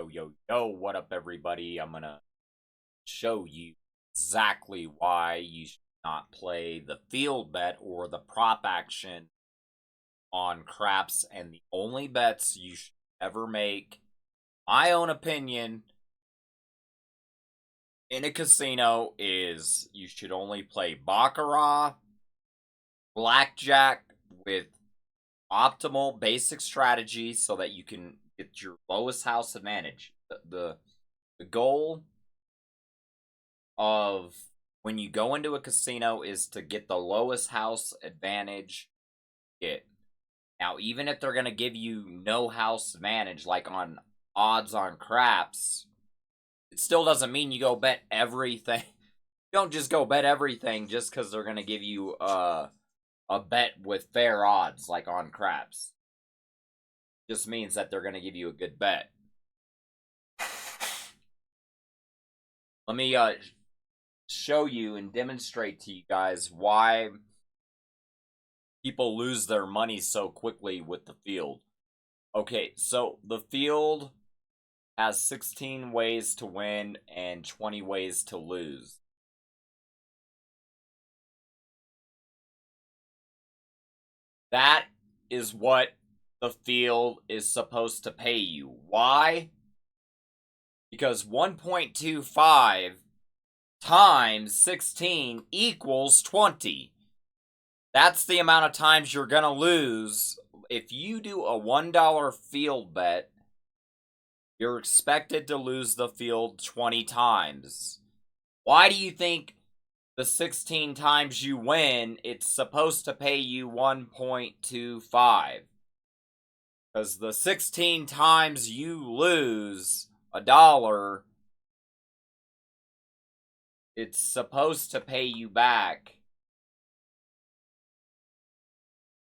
Yo, what up, everybody? I'm gonna show you exactly why you should not play the field bet or the prop action on craps, and the only bets you should ever make, my own opinion, in a casino is you should only play Baccarat, Blackjack with optimal basic strategy so that you can get your lowest house advantage. The goal of when you go into a casino is to get the lowest house advantage get. Now, even if they're going to give you no house advantage, like on odds on craps, it still doesn't mean you go bet everything. You don't just go bet everything just because they're going to give you a bet with fair odds, like on craps. Just means that they're going to give you a good bet. Let me show you and demonstrate to you guys why people lose their money so quickly with the field. Okay, so the field has 16 ways to win and 20 ways to lose. That is what the field is supposed to pay you. Why? Because 1.25 times 16 equals 20. That's the amount of times you're going to lose. If you do a $1 field bet, you're expected to lose the field 20 times. Why do you think the 16 times you win, it's supposed to pay you 1.25? Because the 16 times you lose $1, it's supposed to pay you back.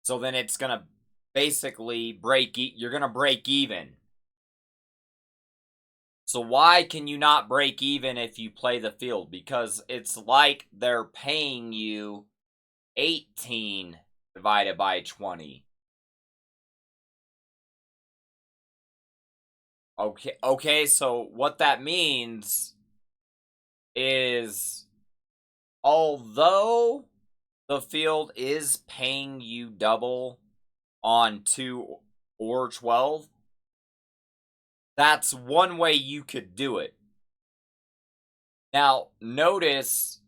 So then it's going to basically you're going to break even. So why can you not break even if you play the field? Because it's like they're paying you 18 divided by 20. Okay, so what that means is, although the field is paying you double on 2 or 12, that's one way you could do it. Now, notice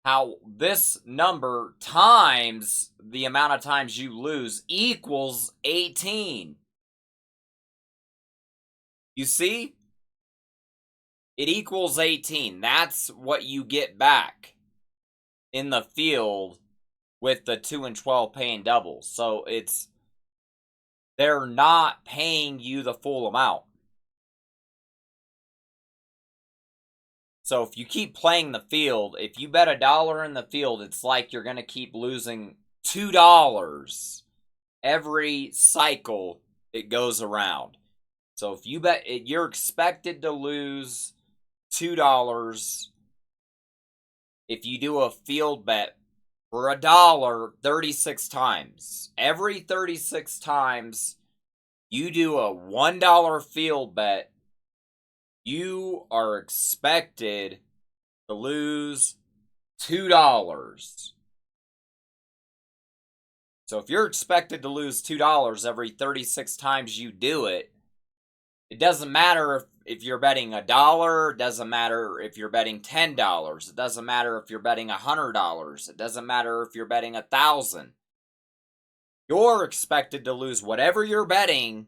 how this number times the amount of times you lose equals 18. You see? It equals 18. That's what you get back in the field with the 2 and 12 paying double. So they're not paying you the full amount. So if you keep playing the field, if you bet $1 in the field, it's like you're going to keep losing $2 every cycle it goes around. So if you bet, you're expected to lose $2 if you do a field bet for $1 36 times. Every 36 times you do a $1 field bet, you are expected to lose $2. So if you're expected to lose $2 every 36 times you do it, it doesn't matter if you're betting $1, it doesn't matter if you're betting $10, it doesn't matter if you're betting $100, it doesn't matter if you're betting 1,000. You're expected to lose whatever you're betting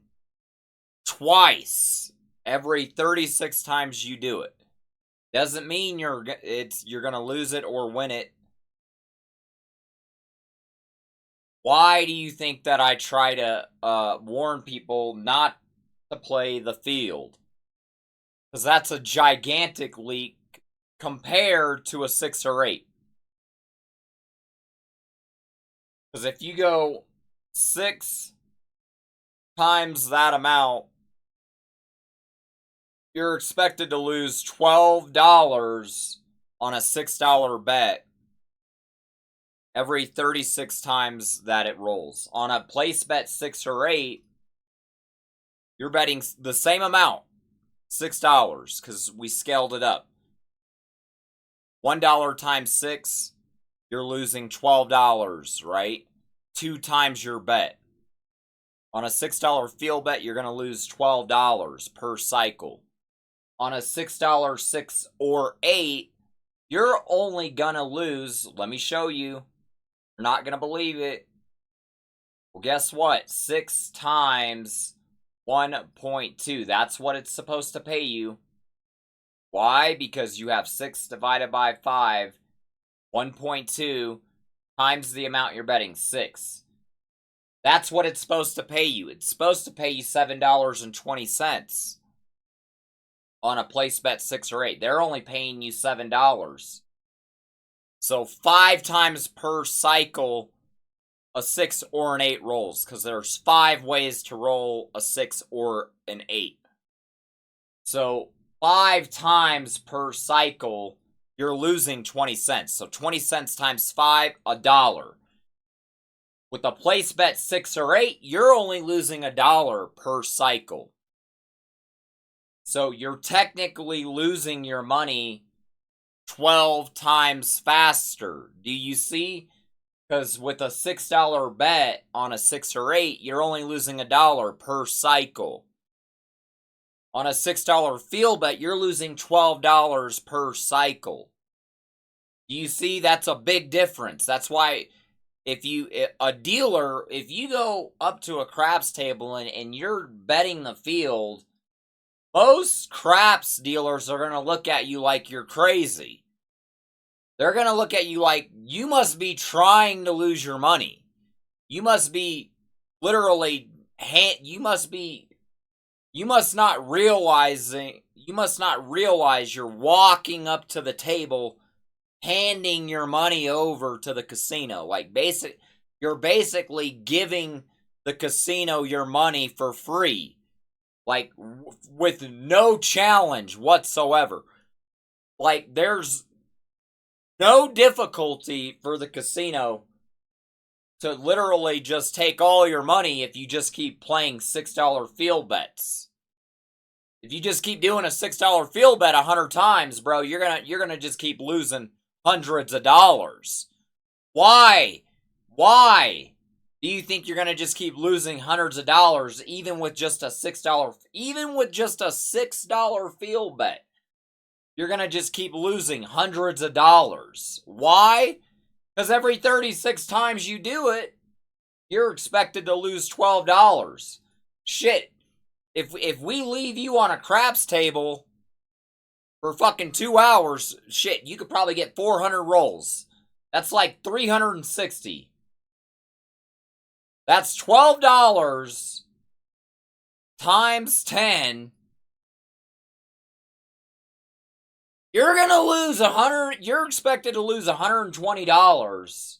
twice every 36 times you do it. Doesn't mean you're going to lose it or win it. Why do you think that I try to warn people not to play the field? Because that's a gigantic leak compared to a 6 or 8. Because if you go 6 times that amount, you're expected to lose $12 on a $6 bet every 36 times that it rolls. On a place bet 6 or 8, you're betting the same amount, $6, because we scaled it up. $1 times 6, you're losing $12, right? 2 times your bet. On a $6 field bet, you're going to lose $12 per cycle. On a $6 6 or 8, you're only going to lose, let me show you. You're not going to believe it. Well, guess what? 6 times 1.2. That's what it's supposed to pay you. Why? Because you have 6 divided by 5. 1.2 times the amount you're betting, 6. That's what it's supposed to pay you. It's supposed to pay you $7.20 on a place bet 6 or 8. They're only paying you $7. So 5 times per cycle, a 6 or an 8 rolls, because there's 5 ways to roll a 6 or an 8. So 5 times per cycle, you're losing 20 cents. So 20 cents times 5, $1. With a place bet 6 or 8, you're only losing $1 per cycle. So you're technically losing your money 12 times faster. Do you see? Because with a $6 bet on a 6 or 8, you're only losing $1 per cycle. On a $6 field bet, you're losing $12 per cycle. Do you see? That's a big difference. That's why if you go up to a craps table and you're betting the field, most craps dealers are going to look at you like you're crazy. They're going to look at you like you must be trying to lose your money. You must be literally, you must not realize you're walking up to the table handing your money over to the casino. Like you're basically giving the casino your money for free. Like with no challenge whatsoever. Like there's no difficulty for the casino to literally just take all your money if you just keep playing $6 field bets. If you just keep doing a $6 field bet 100 times, bro, you're gonna just keep losing hundreds of dollars. Why? Why do you think you're gonna just keep losing hundreds of dollars even with just a $6 field bet? You're gonna just keep losing hundreds of dollars. Why? Because every 36 times you do it, you're expected to lose $12. Shit. If we leave you on a craps table for fucking 2 hours, shit, you could probably get 400 rolls. That's like 360. That's $12 times 10. You're gonna lose you're expected to lose $120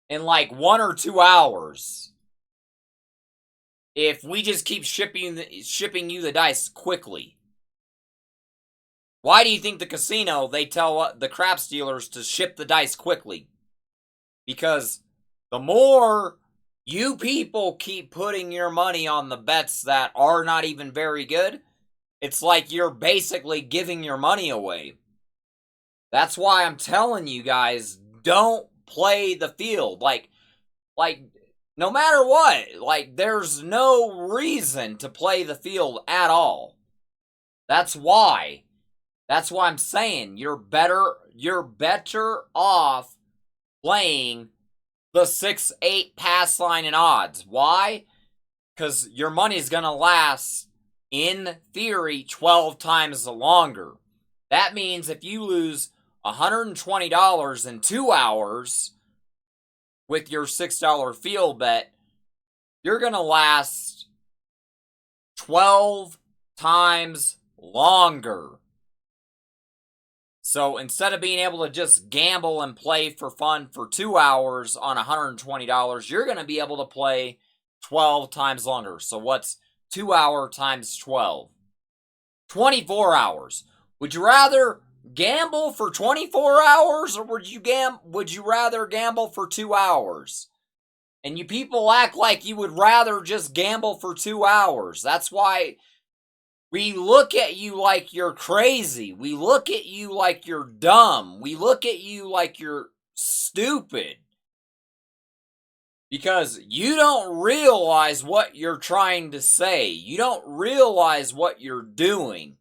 in like 1 or 2 hours. If we just keep shipping you the dice quickly. Why do you think the casino, they tell the craps dealers to ship the dice quickly? Because the more you people keep putting your money on the bets that are not even very good, it's like you're basically giving your money away. That's why I'm telling you guys, don't play the field. Like, no matter what, like, there's no reason to play the field at all. That's why I'm saying you're better off playing the 6-8 pass line and odds. Why? Because your money's going to last, in theory, 12 times longer. That means if you lose $120 in 2 hours with your $6 field bet, you're going to last 12 times longer. So instead of being able to just gamble and play for fun for 2 hours on $120, you're going to be able to play 12 times longer. So what's 2 hours times 12? 24 hours. Would you rather gamble for 24 hours or would you rather gamble for 2 hours? And you people act like you would rather just gamble for 2 hours. That's why We look at you like you're crazy. We look at you like you're dumb. We look at you like you're stupid. Because you don't realize what you're trying to say. You don't realize what you're doing.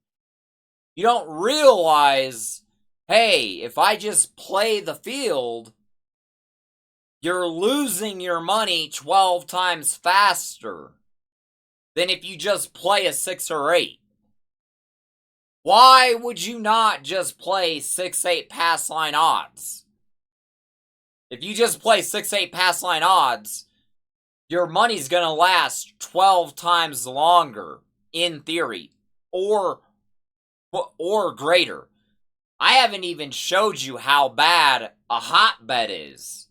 You don't realize, hey, if I just play the field, you're losing your money 12 times faster than if you just play a 6 or 8. Why would you not just play 6-8 pass line odds? If you just play 6-8 pass line odds, your money's going to last 12 times longer, in theory, or greater. I haven't even showed you how bad a hot bet is.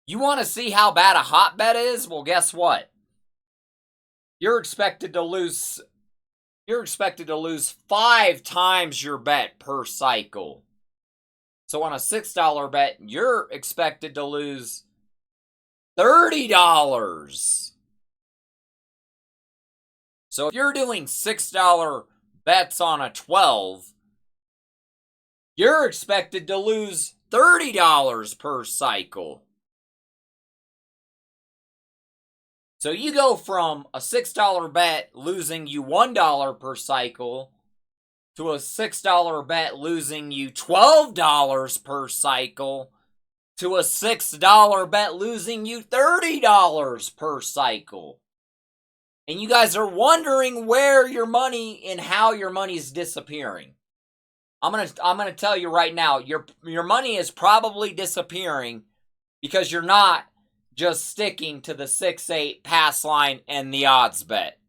You want to see how bad a hot bet is? Well, guess what? You're expected to lose 5 times your bet per cycle. So on a $6 bet, you're expected to lose $30. So if you're doing $6 bets on a 12, you're expected to lose $30 per cycle. So you go from a $6 bet losing you $1 per cycle to a $6 bet losing you $12 per cycle to a $6 bet losing you $30 per cycle. And you guys are wondering where your money and how your money is disappearing. I'm gonna tell you right now, your money is probably disappearing because you're not just sticking to the 6-8 pass line and the odds bet.